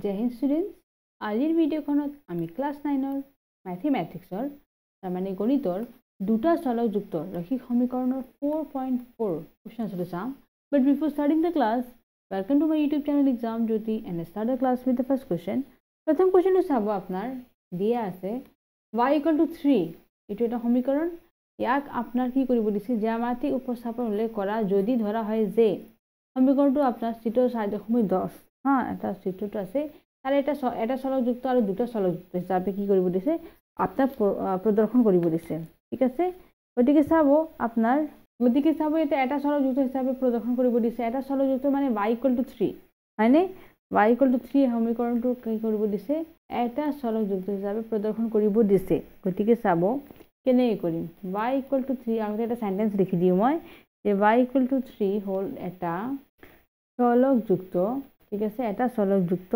জয় Hind students, আজিৰ ভিডিঅ'খনত আমি class 9ৰ মেথমেটিক্সৰ তাৰমানে গণিতৰ দুটা চলকযুক্ত ৰৈখিক সমীকৰণৰ 4.4 কুৱেশ্যন আনচাৰটো চাম। But before starting the class, welcome to my YouTube channel Exam Jyoti and start the class with the first question. প্ৰথম কুৱেশ্যনটো চাব, আপোনাৰ দিয়া আছে y = 3। এইটো এটা সমীকৰণ। ইয়াক আপোনাৰ কি কৰিব দিছে, জ্যামিতিক উপস্থাপন উল্লেখ কৰা যদি ধৰা হয় যে সমীকৰণটো আপোনাৰ চিত্ৰ 4.10 এটা চিত্ৰটো আছে, তাৰ এটা চলকযুক্ত আৰ দুটো চলকযুক্ত হিসাবে কি কৰিব দিছে, আপনাৰ প্ৰদৰ্শন কৰিব দিছে। ঠিক আছে, গতিকে চাব আপনাৰ এটা চলকযুক্ত হিসাবে প্ৰদৰ্শন কৰিব দিছে। এটা চলকযুক্ত মানে y = 3, হয়নে? y = 3 সমীকৰণটো কি কৰিব দিছে, এটা চলকযুক্ত হিসাবে প্ৰদৰ্শন কৰিব দিছে। গতিকে চাব কেনেকৈ কৰিম। y = 3 আগতে এটা সেন্টেন্স লিখি দিওঁ মই, যে y = 3 হল এটা চলকযুক্ত, ঠিক আছে, এটা চলকযুক্ত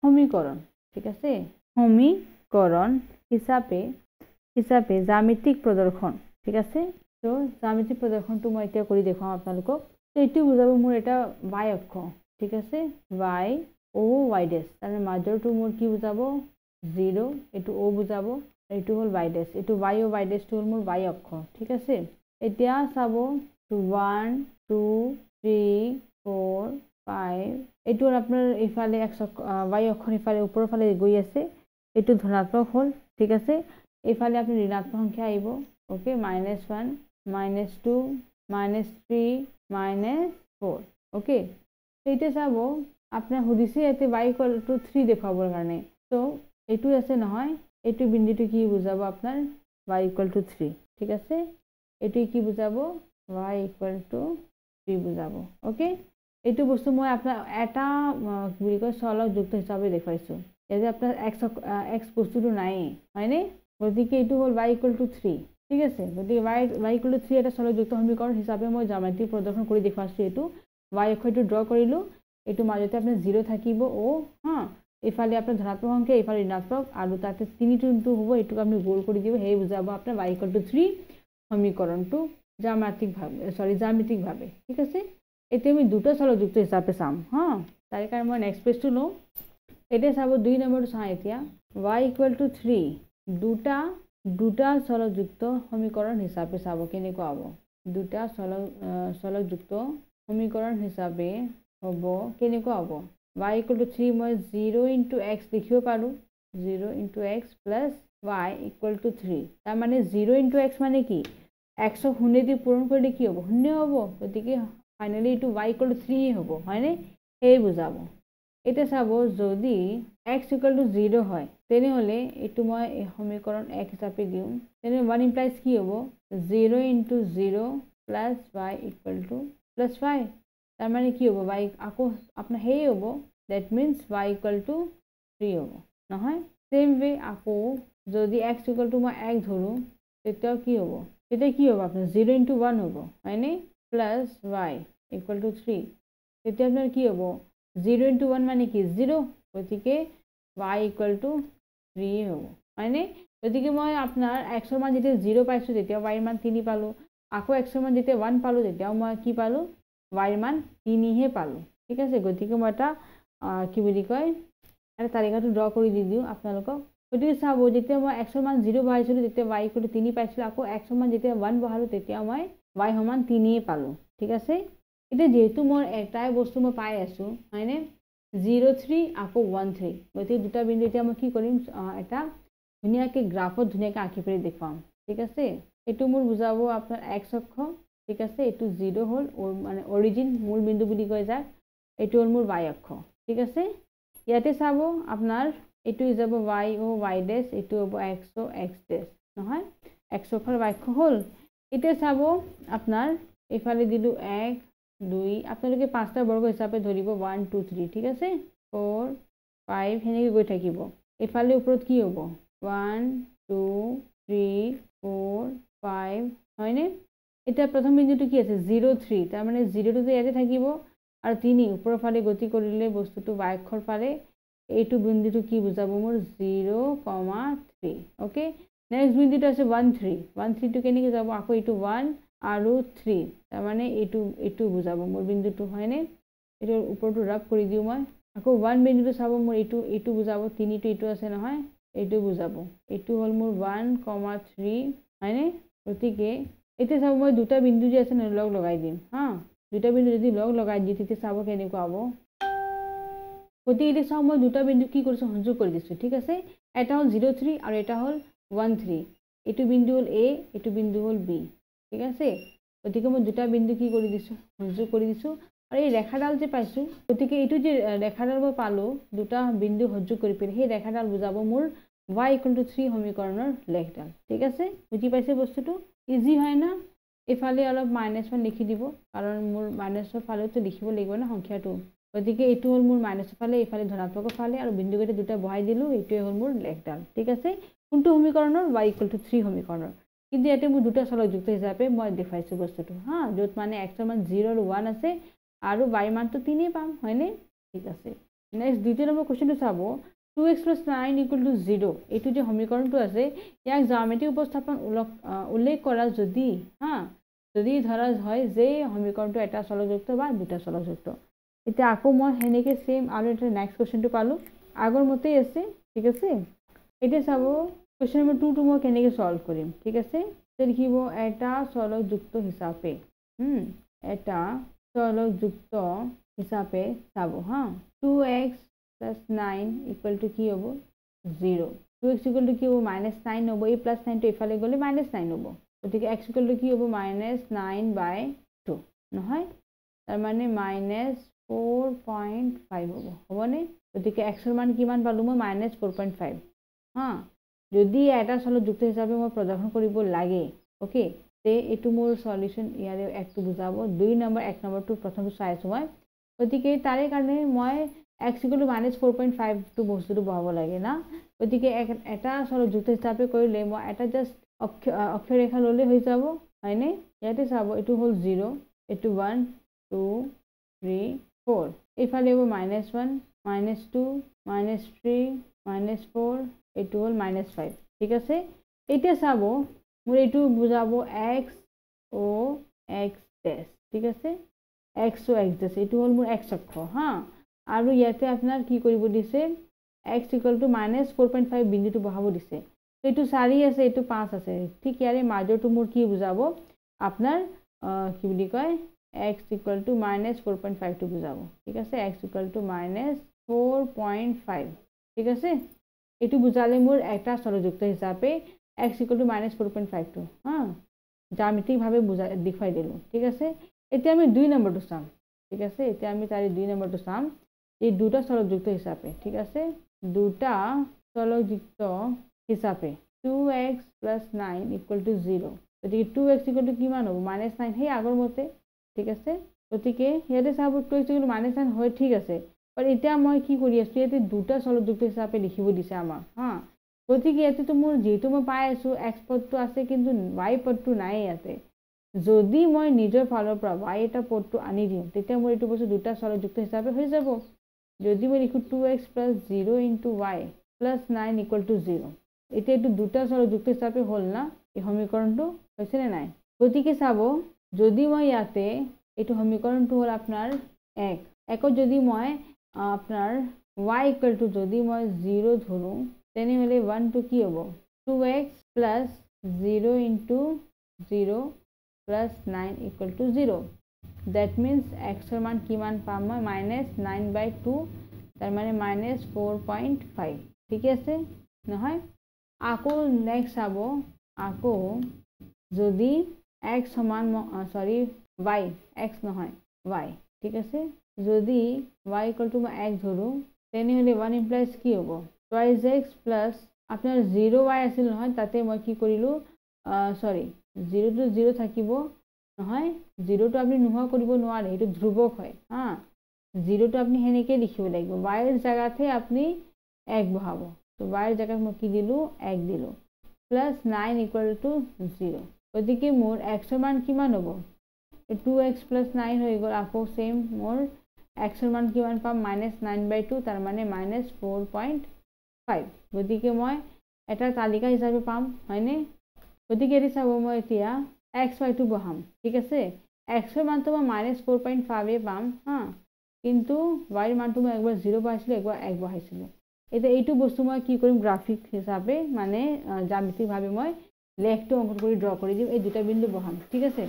সমীকরণ। ঠিক আছে, সমীকরণ হিসাবে জ্যামিতিক প্রদর্শন। ঠিক আছে, তো জ্যামিতিক প্রদর্শনটো মই এতিয়া কৰি দেখাম আপোনালোকক। তো এইটো বুজাব মোৰ এটা y অক্ষ। ঠিক আছে, y o y ডেশ, তাৰ মাজৰটো মোৰ কি বুজাব 0, এইটো o বুজাব, এইটো হল y ডেশ, এইটো y o y ডেশটো হল মোৰ y অক্ষ। ঠিক আছে, এতিয়া চাব 1 2 3 4 5, এইটো আপনার এইফালে y অক্ষৰ ইফালে ওপৰৰ ফালে গৈ আছে, এইটো ধনাত্মক হল। ঠিক আছে, এইফালে আপনি ঋণাত্মক সংখ্যা আহিব। ওকে, -1 -2 -3 -4। ওকে, এইটা চাব আপনার সুধিছে ইয়াতে y = 3 দেখাবৰ কাৰণে। তো এইটো আছে নহয়, এইটো বিন্দুটো কি বুজাব আপনার y = 3। ঠিক আছে, এইটো কি বুজাব, y = 3 বুজাব। ওকে, এইটো বস্তু মই আপনার এটা কি বুলি কয় চলকযুক্ত হিসাবে দেখাইছো। এই যে আপনার x বস্তুটো নাই, হয়নে? গতিকে এইটো হল y = 3। ঠিক আছে, গতিকে y = 3 এটা চলকযুক্ত সমীকরণ হিসাবে মই জ্যামিতিক প্ৰদৰ্শন কৰি দেখাইছো। এইটো y অক্ষটো ড্ৰ কৰিলো, এইটো মাজতে আপনাৰ 0 থাকিব ও, এইফালে আপনাৰ ধনাত্মক সংখ্যা, এইফালে ঋণাত্মক, আৰু তাতে 3টো হ'ব, এইটোক আপনি গোল কৰি দিব, সেই বুজাব আপনাৰ y = 3 সমীকৰণটো জ্যামিতিকভাৱে। ঠিক আছে, এতে আমি দুটো চলকযুক্ত হিসাবে চাম। তাৰ কাৰণে মই নেক্সট পেজটো লওঁ। এটা চাব 2 নম্বৰটো চাওঁ এতিয়া, y = 3 দুটা চলকযুক্ত সমীকৰণ হিসাবে চাব কেনেকুৱা হ'ব। দুটা চলকযুক্ত সমীকৰণ হিসাবে হ'ব কেনেকুৱা হ'ব। y = 3 মই 0 × x লিখিব পাৰোঁ, 0 × x + y = 3। তাৰ মানে 0 × x মানে কি, x ক 0 দি পূৰণ কৰিলে কি হ'ব, 0 হ'ব। গতিকে ফাইনালি এইটো y = 3 হ'ব, হয়নে? সেই বুজাব। এটা চাব যদি x = 0 হয়, তেনেহলে এইটো মই এই সমীকৰণ 1 হিচাপে দিওঁ। তেনে 1 implies কি হ'ব, 0 × 0 + y = +5। তাৰ মানে কি হ'ব, y আকৌ আপোনাৰ সেই হ'ব, that means y = 3 হ'ব, নহয়? সেম ৱে আকৌ যদি x = মই 1 ধৰো, তেতিয়াও কি হ'ব, তেতিয়া কি হ'ব আপোনাৰ 0 × 1 হ'ব, হয়নে? Plus y = 3। তেতিয়া আপনার কি হবো, 0 × 1 মানে কি 0, গতিকে y = 3 হবো, হয়নে? গতিকে মই আপনার x ৰ মান যেতিয়া 0 পাইছো, তেতিয়া y ৰ মান 3 পালো। আকৌ x ৰ মান যেতিয়া 1 পালো, তেতিয়াও মই কি পালো, y ৰ মান 3 হে পালো। ঠিক আছে, গতিকে মই এটা কি বুলি কয়, এটা তালিকাটো ড্ৰ কৰি দি দিওঁ আপোনালোকক। গতিকে চাব, যেতিয়া মই x ৰ মান 0 বহাইছিলো, তেতিয়া y = 3 পাইছিলো। আকৌ x ৰ মান যেতিয়া 1 বহালো, তেতিয়া মই y = 3 পালো। ঠিক আছে, এটা যেহেতু মোৰ এটাই বস্তু মই পাই আছো, হয়নে? 0 3 আকৌ 1 3, গতিকে দুটা বিন্দু এতিয়া মই কি কৰিম, এটা ধুনীয়াকৈ গ্ৰাফত ধুনীয়াকৈ আঁকি পেলাই দেখুৱাম। ঠিক আছে, এইটো মোৰ বুজাব আপোনাৰ x অক্ষ। ঠিক আছে, এইটো 0 হল মানে অৰিজিন, মূল বিন্দু বুলি কয় যাক। এইটো হল মোৰ y অক্ষ। ঠিক আছে, ইয়াতে চাব আপনার এইটো হৈ যাব y o y ডেশ, এইটো হ'ব x o x ডেশ, নহয়? x অক্ষৰ y অক্ষ হল। এতিয়া চাব আপনাৰ এইফালে দিলো 1 2, আপোনালোকে 5টা বৰ্গ হিচাপে ধৰিব, 1 2 3। ঠিক আছে, 4 5 সেনেকৈ গৈ থাকিব। এইফালে ওপৰত কি হ'ব, 1 2 3 4 5, হয়নে? এতিয়া প্ৰথম বিন্দুটো কি আছে, 0 3, তাৰ মানে 0টো ইয়াতে থাকিব, আৰু 3 ওপৰৰ ফালে গতি কৰিলে বস্তুটো y অক্ষৰ ফালে, এইটো বিন্দুটো কি বুজাব মোৰ 0, 3। ওকে, নেক্সট বিন্দুটো আছে 1 3, 1 3টো কেনেকৈ যাব, আকৌ এইটো 1 আৰু 3, তাৰ মানে এইটো বুজাব মোৰ বিন্দুটো, হয়নে? এইটোৰ ওপৰটো ৰাফ কৰি দিওঁ মই। আকৌ 1 বিন্দুটো চাব মোৰ এইটো বুজাব 3 টো এইটো আছে নহয় এইটো বুজাব এইটো হ'ল মোৰ 1,3 হয়নে গতিকে এতিয়া চাব মই দুটা বিন্দু যে আছে ন লগ লগাই দিম হা দুটা বিন্দু যদি লগ লগাই দিই তেতিয়া চাব কেনেকুৱা হ'ব গতিকে এতিয়া চাও মই দুটা বিন্দু কি কৰিছো সংযোগ কৰি দিছো ঠিক আছে এটা হ'ল 0,3 আৰু এটা হ'ল 1,3 এইটো বিন্দু হ'ল A এইটো বিন্দু হ'ল B ঠিক আছে গতিকে মই দুটা বিন্দু কি কৰি দিছো সংযোগ কৰি দিছো আৰু এই ৰেখাডাল যে পাইছো গতিকে এইটো যে ৰেখাডাল মই পালো দুটা বিন্দু সংযোগ কৰি পেলাই সেই ৰেখাডাল বুজাব মোৰ y = 3 সমীকৰণৰ লেখডাল ঠিক আছে বুজি পাইছে বস্তুটো ইজি হয় না এফালে অলপ -1 লিখি দিব কাৰণ মোৰ মাইনাছৰ ফালেতো লিখিব লাগিব না সংখ্যাটো গতিকে এইটো হ'ল মোৰ মাইনাছৰ ফালে এফালে ধনাত্মকৰ ফালে আৰু বিন্দুকেইটা দুটা বহাই দিলো এইটোৱে হ'ল মোৰ লেখডাল ঠিক আছে কোনটো সমীকৰণৰ y = 3 সমীকৰণৰ কিন্তু ইয়াতে মোৰ দুটা চলকযুক্ত হিচাপে মই দেখাইছো বস্তুটো হা য'ত মানে x ৰ মান 0 আৰু 1 আছে আৰু y মানটো 3 পাম হয়নে ঠিক আছে নেক্সট দ্বিতীয় নম্বৰ কোৱেশ্চনটো চাব 2x + 9 = 0 এইটো যে সমীকৰণটো আছে ইয়াক জ্যামিতিক উপস্থাপন উল্লেখ কৰা যদি হা যদি ধৰা হয় যে সমীকৰণটো এটা চলকযুক্ত বা দুটা চলকযুক্ত এতিয়া আকৌ মই হেনেকে সেম আৰু এটা নেক্সট কোৱেশ্চনটো পালো আগৰ মতেই আছে ঠিক আছে এতিয়া চাব কোৱেশ্চন নম্বৰ 2 টো মই কেনেকৈ সলভ কৰিম ঠিক আছে লিখিব এটা চলকযুক্ত হিচাপে এটা চলকযুক্ত হিচাপে চাব হা 2x + 9 = কি হ'ব 0 2x = কি হ'ব -9 হ'ব এই +9 টো ইফালে গ'লে -9 হ'ব গতিকে x = কি হ'ব -9/2 নহয় তাৰ মানে -4.5 হ'বনে গতিকে x ৰ মান কিমান পালো মই -4.5 হা যদি এটা চলকযুক্ত হিচাপে মই প্ৰদৰ্শন কৰিব লাগে ওকে তে এইটো মোৰ সলিউশন ইয়াৰে একটো বুজাব 2 নম্বৰ 1 নম্বৰটো প্ৰথমটো চাই আছো মই গতিকে তাৰে কাৰণে মই x = -4.5 টো বস্তুটো বহাব লাগে না গতিকে এটা চলকযুক্ত হিচাপে কৰিলে মই এটা জাস্ট অক্ষৰেখা ললে হৈ যাব হয়নে ইয়াতে চাব এইটো হ'ল 0 এইটো 1 2 3 4 এইফালে হ'ব -1 -2 -3 -4 এইটো হ'ল -5 ঠিক আছে এতিয়া চাব মোৰ এইটো বুজাব x o x dash ঠিক আছে x o x dash এইটো হ'ল মোৰ x অক্ষ হা আৰু ইয়াতে আপোনাৰ কি কৰিব দিছে x = -4.5 বিন্দুটো বহাব দিছে এইটো 4 আছে এইটো 5 আছে ঠিক ইয়াৰে মাজৰটো মোৰ কি বুজাব আপোনাৰ কি বুলি কয় x = -4.5 টো বুজাব ঠিক আছে x = -4.5 ঠিক আছে এইটো বুজালে মোৰ এটা চলকযুক্ত হিচাপে x = -4.5 টো হা জ্যামিতিকভাৱে বুজাই দেখুৱাই দিলো ঠিক আছে এতিয়া আমি 2 নম্বৰটো চাম ঠিক আছে এতিয়া আমি তাৰে 2 নম্বৰটো চাম এই দুটা চলকযুক্ত হিচাপে ঠিক আছে দুটা চলকযুক্ত হিচাপে 2x + 9 = 0 গতিকে 2x = কিমান হ'ব -9 সেই আগৰ মতে ঠিক আছে গতিকে ইয়াতে চাব 2x = -9 হয় ঠিক আছে पर এতিয়া মই কি কৰি আছো ইয়াতে দুটা চলকযুক্ত হিচাপে লিখিব দিছে আমাক হা গতিকে ইয়াতে মোৰ যেটো মই পাই আছো x পদটো আছে কিন্তু y পদটো নাই ইয়াতে যদি মই নিজৰ ফালৰ পৰা y এটা পদটো আনি দিম তেতিয়া মোৰ এইটো বস্তু দুটা চলকযুক্ত হিচাপে হৈ যাব যদি মই লিখো 2x + 0 * y + 9 = 0 এতিয়া এইটো দুটা চলকযুক্ত হিচাপে হ'ল না এই সমীকৰণটো হৈছে নে নাই গতিকে চাব যদি মই ইয়াতে এইটো সমীকৰণটো হ'ল আপোনাৰ 1 একত যদি মই আপনার y = যদি মই 0 ধরু তেনেহলে 1 টো কি হ'ব 2x + 0 * 0 + 9 = 0 that means x ৰ মান কিমান পাম মই -9/2 তাৰ মানে -4.5 ঠিক আছে নহয় আকৌ নেক্সট চাব আকৌ যদি x সমান y x নহয় y ঠিক আছে যদি y = 1 ধৰো তেনেহলে 1 implies কি হ'ব 2x plus আপনাৰ 0y আছিল নহয় তাতে মই কি কৰিলো 0 to 0 থাকিব নহয় 0 টো আপনি নোহোৱা কৰিব নোৱাৰে এটো ধ্ৰুবক হয় হা 0 টো আপনি হেনেকে লিখিব লাগিব y এর জায়গাতে আপনি 1 বহাব তো y এর জায়গাত মই কি দিলো 1 দিলো plus 9 = 0 গতিকে মোৰ x এর মান কিমান হ'ব 2x + 9 হৈ গ'ল আকৌ সেম মোৰ x এর মান কিমান পাম -9/2 তার মানে -4.5 গতিকে মই এটা তালিকা হিচাপে পাম হয়নে গতিকে এটি চাব মই এতিয়া x y টো বহাম ঠিক আছে x এর মান তো মই -4.5 এ পাম হা কিন্তু y মানটো মই একবাৰ 0 পাইছিলোঁ একবাৰ 1 বহাইছিলোঁ এতিয়া এইটো বস্তু মই কি কৰিম গ্ৰাফিক হিচাপে মানে জ্যামিতিকভাৱে মই লেখটো অংকন কৰি ড্ৰ কৰি দিম এই দুটা বিন্দু বহাম ঠিক আছে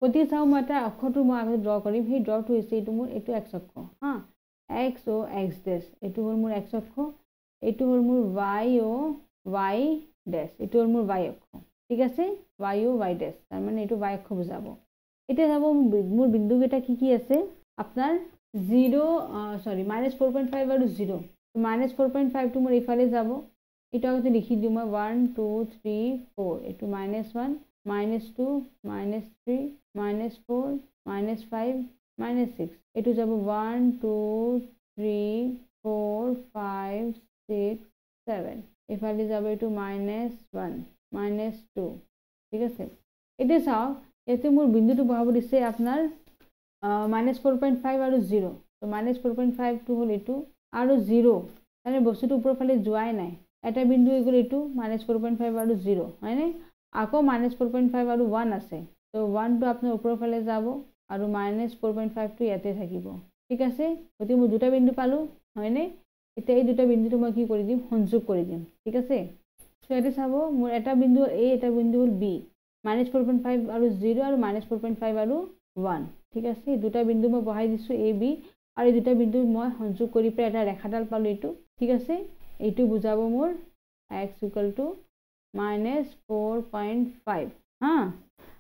প্ৰতি চাও মই এটা অক্ষৰটো মই আগতে ড্ৰ কৰিম সেই ড্ৰটো হৈছে এইটো মোৰ এইটো x অক্ষ হা x o x dash এইটো হ'ল মোৰ x অক্ষ এইটো হ'ল মোৰ y o y dash এইটো হ'ল মোৰ y অক্ষ ঠিক আছে y o y dash তাৰ মানে এইটো y অক্ষ বুজাব এতিয়া যাব মোৰ বিন্দু কেইটা কি আছে আপোনাৰ 0 সৰি -4.5 আৰু 0 -4.5 টো মোৰ ইফালে যাব এটা আগতে লিখি দিম মই 1 2 3 4 এটো -1 -2 -3 -4 -5 -6 এটো যাব 1 2 3 4 5 6 7 ইফালে যাব এটো -1 -2 ঠিক আছে এটা চাও এতে মোৰ বিন্দুটো বহাব দিছে আপোনাৰ -4.5 আৰু 0 তো -4.5 টো হল এটো আৰু 0 মানে বস্তুটো উপৰ ফালে যোৱাই নাই এটা বিন্দু এগুলো এটো -4.5 আৰু 0 হয়নে আকৌ -4.5 আৰু 1 আছে তো 1 টো আপোনাৰ উপৰ ফালে যাব আৰু -4.5 টো ইয়াতে থাকিব ঠিক আছে গতি মই দুটা বিন্দু পালো হয়নে এতিয়া এই দুটা বিন্দুটো মই কি কৰি দিম সংযোগ কৰি দিম ঠিক আছে তো এতে চাব মোৰ এটা বিন্দু a এটা বিন্দু হল b -4.5 আৰু 0 আৰু -4.5 আৰু 1 ঠিক আছে এই দুটা বিন্দু মই বহাই দিছো a b আৰু এই দুটা বিন্দু মই সংযোগ কৰি প্ৰাই এটা ৰেখাডাল পালো এটো ঠিক আছে এইটো বুজাব মোৰ x -4.5 হা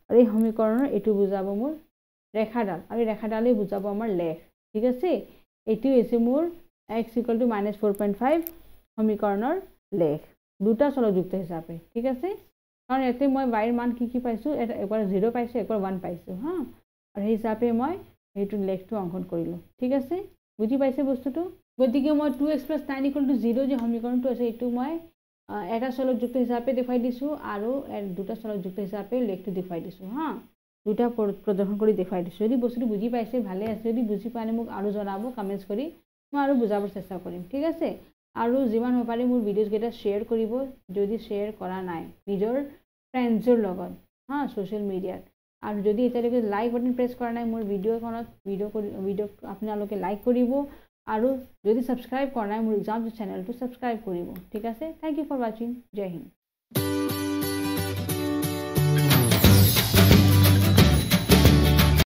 আৰু এই সমীকৰণৰ এইটো বুজাব মোৰ ৰেখাডাল আৰু ৰেখাডালে বুজাব আমাৰ লেখ ঠিক আছে এইটো হৈছে মোৰ x -4.5 সমীকৰণৰ লেখ দুটা চলযুক্ত হিচাপে ঠিক আছে কাৰণ এতে মই y ৰ মান কি পাইছো একবাৰ 0 পাইছো একবাৰ 1 পাইছো হা আৰু এই হিচাপে মই এইটো লেখটো অংকন কৰিলো ঠিক আছে বুজি পাইছে বস্তুটো গতিকে মই 2x + 9 = 0 যে সমীকৰণটো আছে এইটো মই এটা চলযুক্ত হিচাপে দেখাই দিছো আৰু দুটা চলযুক্ত হিচাপে লেখটো দেখাই দিছো হা দুটা প্ৰদৰ্শন কৰি দেখাই দিছো যদি বস্তুটো বুজি পাইছে ভালে আছে যদি বুজি পানে মোক আৰু জনাব কমেন্টছ কৰি মই আৰু বুজাবৰ চেষ্টা কৰিম ঠিক আছে আৰু যিমান পাৰে মোৰ ভিডিওছ কেইটা শেয়াৰ কৰিব যদি শেয়াৰ কৰা নাই নিজৰ ফ্ৰেণ্ডছৰ লগত হা সোশ্যাল মিডিয়াত আৰু যদি এতিয়ালৈকে লাইক বাটন প্ৰেছ কৰা নাই মোৰ ভিডিওখনত ভিডিও আপোনালোকে লাইক কৰিব আৰু যদি সাবস্ক্ৰাইব কৰা নাই মোৰ এক্সাম চেনেলটো সাবস্ক্ৰাইব কৰিব ঠিক আছে থ্যাংক ইউ ফৰ ওয়াচিং জয় হিন্দ